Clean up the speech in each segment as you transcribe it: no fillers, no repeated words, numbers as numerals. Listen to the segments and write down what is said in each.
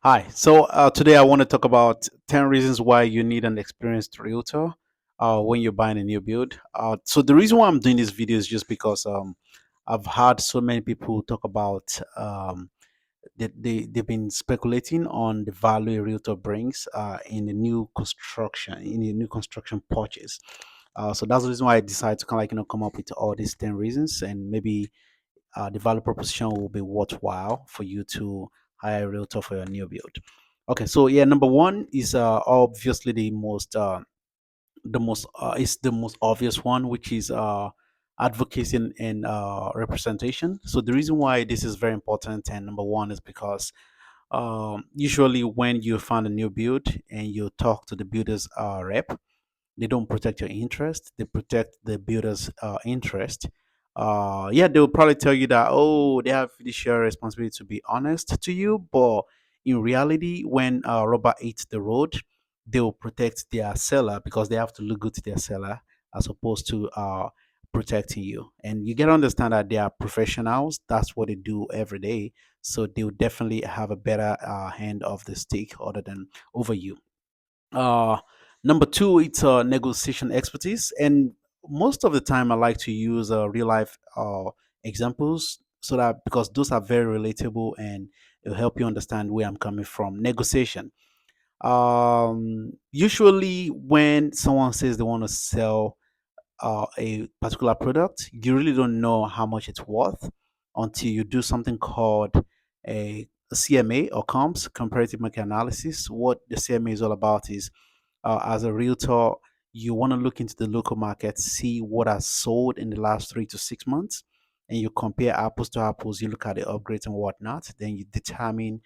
Hi. So today I want to talk about 10 reasons why you need an experienced realtor when you're buying a new build. So the reason why I'm doing this video is just because I've had so many people talk about they've been speculating on the value a realtor brings in a new construction purchase. So that's the reason why I decided to kind of come up with all these 10 reasons, and maybe the value proposition will be worthwhile for you to hire a realtor for your new build. Okay, so yeah, number one is obviously the most obvious one, which is advocacy and representation. So the reason why this is very important and number one is because usually when you find a new build and you talk to the builder's rep, they don't protect your interest, they protect the builder's interest. Yeah, they'll probably tell you that, oh, they have fiduciary responsibility to be honest to you, but in reality, when rubber hits the road, they will protect their seller because they have to look good to their seller as opposed to protecting you. And you get to understand that they are professionals, that's what they do every day, so they'll definitely have a better hand of the stick other than over you. uh, Number two, it's negotiation expertise, and most of the time, I like to use real life examples so that because those are very relatable and it'll help you understand where I'm coming from. Negotiation. Usually, when someone says they want to sell a particular product, you really don't know how much it's worth until you do something called a CMA or COMS, comparative market analysis. What the CMA is all about is as a realtor, you want to look into the local market, see what has sold in the last 3 to 6 months, and you compare apples to apples. You look at the upgrades and whatnot, then you determine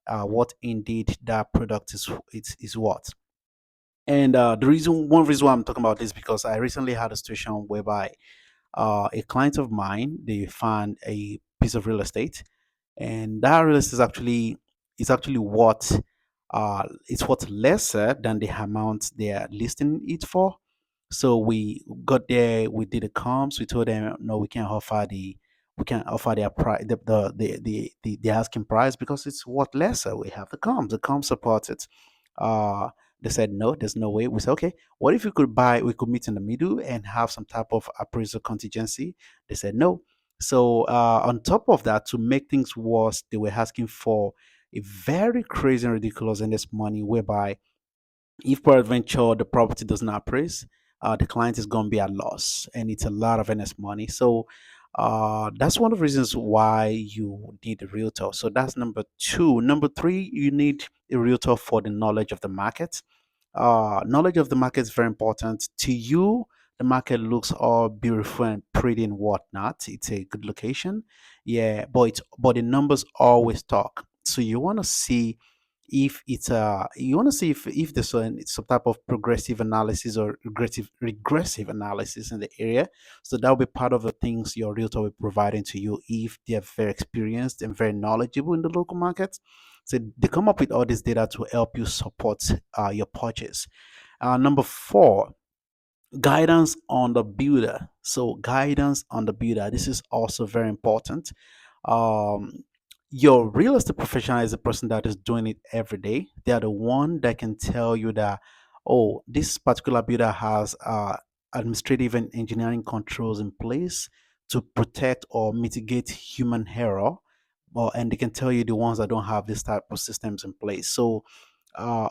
what indeed that product is what. And one reason why I'm talking about this because I recently had a situation whereby a client of mine, they found a piece of real estate, and that real estate is actually what it's worth lesser than the amount they are listing it for. So we got there, we did the comps, we told them no, we can't offer their price the asking price because it's worth lesser. We have the comps support it. uh they said no, there's no way. We said okay, what if we could meet in the middle and have some type of appraisal contingency? They said no. So on top of that, to make things worse, they were asking for a very crazy and ridiculous endless money, whereby if peradventure the property does not appraise, the client is going to be at loss, and it's a lot of earnest money. So that's one of the reasons why you need a realtor. So that's number two. Number three, you need a realtor for the knowledge of the market. Knowledge of the market is very important to you. The market looks all beautiful and pretty and whatnot. It's a good location, yeah, but the numbers always talk. So you want to see if you want to see if there's some type of progressive analysis or regressive analysis in the area. So that will be part of the things your realtor will be providing to you if they are very experienced and very knowledgeable in the local market. So they come up with all this data to help you support your purchase. Number four, guidance on the builder. So guidance on the builder, this is also very important. um your real estate professional is a person that is doing it every day. They are the one that can tell you that, oh, this particular builder has administrative and engineering controls in place to protect or mitigate human error. Well, and they can tell you the ones that don't have this type of systems in place. So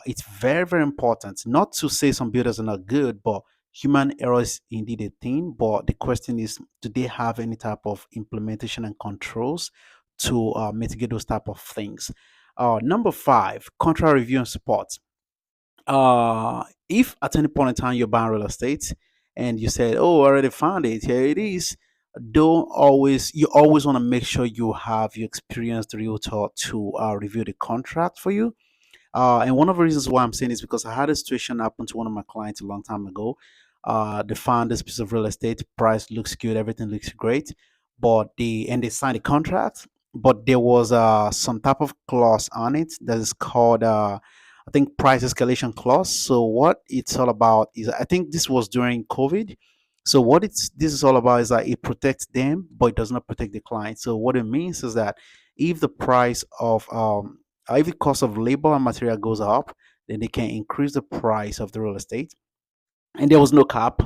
it's very, very important. Not to say some builders are not good, but human error is indeed a thing. But the question is, do they have any type of implementation and controls to mitigate those type of things? Number five, contract review and support. If at any point in time you're buying real estate and you said, "Oh, I already found it. Here it is," you always want to make sure you have your experienced realtor to review the contract for you. And one of the reasons why I'm saying this because I had a situation happen to one of my clients a long time ago. They found this piece of real estate, price looks good, everything looks great, but they signed a contract, but there was some type of clause on it that is called I think price escalation clause. So what it's all about is, I think this was during COVID. So what this is all about is that it protects them, but it does not protect the client. So what it means is that if the price of if the cost of labor and material goes up, then they can increase the price of the real estate. And there was no cap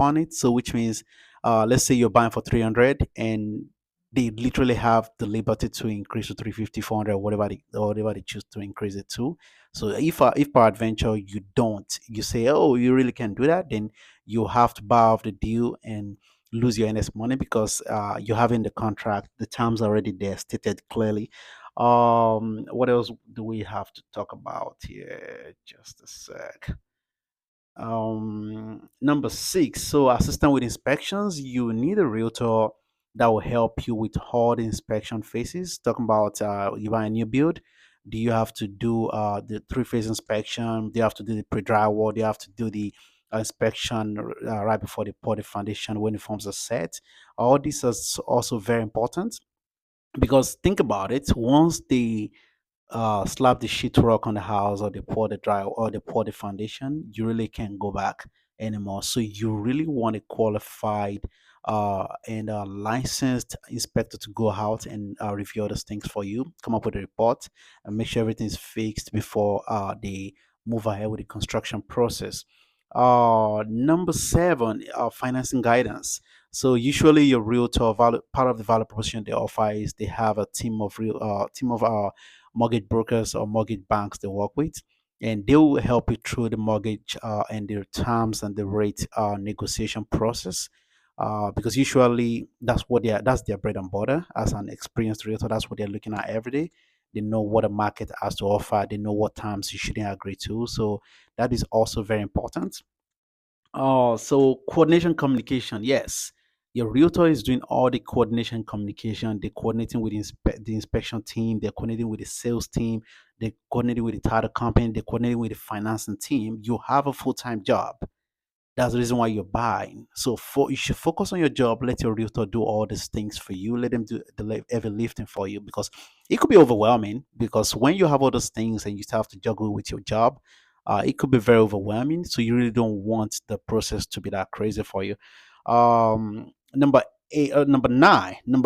on it, so which means, let's say you're buying for 300, and they literally have the liberty to increase to 350, 400, whatever they choose to increase it to. So if per adventure you say, oh, you really can't do that, then you have to bow off the deal and lose your NS money, because you have in the contract the terms already there stated clearly. What else do we have to talk about here? Just a sec. Number six, so assistant with inspections, you need a realtor that will help you with all the inspection phases. Talking about, you buy a new build, do you have to do the three-phase inspection? Do you have to do the pre-drywall? Do you have to do the inspection right before they pour the foundation when the forms are set? All this is also very important, because think about it, once they slap the sheetrock on the house, or they pour the dry, or they pour the foundation, you really can't go back anymore. So you really want a qualified and licensed inspector to go out and review all those things for you, come up with a report, and make sure everything's fixed before they move ahead with the construction process. Number seven, financing guidance. So usually your realtor part of the value proposition they offer is they have a team of mortgage brokers or mortgage banks they work with, and they will help you through the mortgage and their terms and the rate negotiation process. Because usually that's their bread and butter. As an experienced realtor, that's what they're looking at every day. They know what the market has to offer. They know what terms you shouldn't agree to. So that is also very important. So coordination communication, yes. Your realtor is doing all the coordination communication. They're coordinating with the inspection team, they're coordinating with the sales team, they're coordinating with the title company, they're coordinating with the financing team. You have a full-time job. That's the reason why you're buying. So you should focus on your job. Let your realtor do all these things for you. Let them do the heavy lifting for you, because it could be overwhelming. Because when you have all those things and you still have to juggle with your job, it could be very overwhelming. So you really don't want the process to be that crazy for you. Number eight, number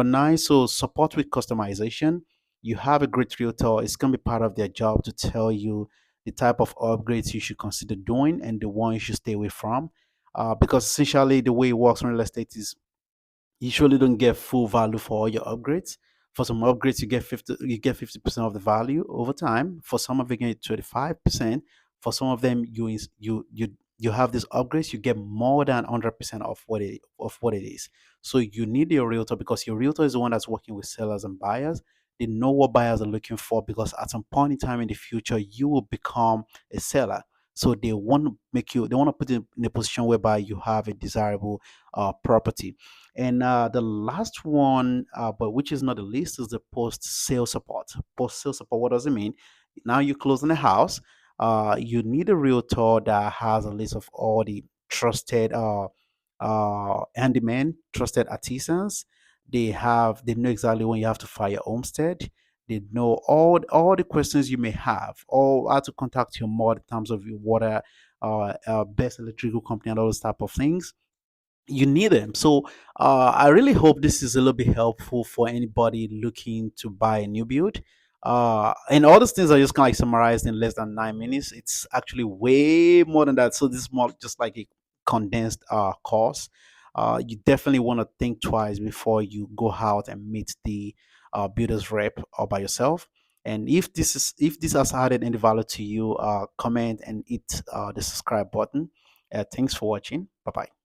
nine. So support with customization. You have a great realtor. It's gonna be part of their job to tell you the type of upgrades you should consider doing and the one you should stay away from. Because essentially the way it works in real estate is you usually don't get full value for all your upgrades. For some upgrades, you get 50% of the value over time. For some of them, you get 25%. For some of them, you have these upgrades, you get more than 100% of what it is. So you need your realtor, because your realtor is the one that's working with sellers and buyers. They know what buyers are looking for, because at some point in time in the future, you will become a seller. So they want to put you in a position whereby you have a desirable property. And the last one, but which is not the least, is the post sale support. Post sale support, what does it mean? Now you're closing the house. You need a realtor that has a list of all the trusted handyman, trusted artisans. They know exactly when you have to file your homestead. They know all the questions you may have, or how to contact your mod in terms of your water, best electrical company, and all those type of things. You need them. So I really hope this is a little bit helpful for anybody looking to buy a new build. And all those things are just kind of like summarized in less than 9 minutes. It's actually way more than that. So this is more just like a condensed course. You definitely want to think twice before you go out and meet the builder's rep or by yourself. And if this has added any value to you, comment and hit the subscribe button. Thanks for watching. Bye bye.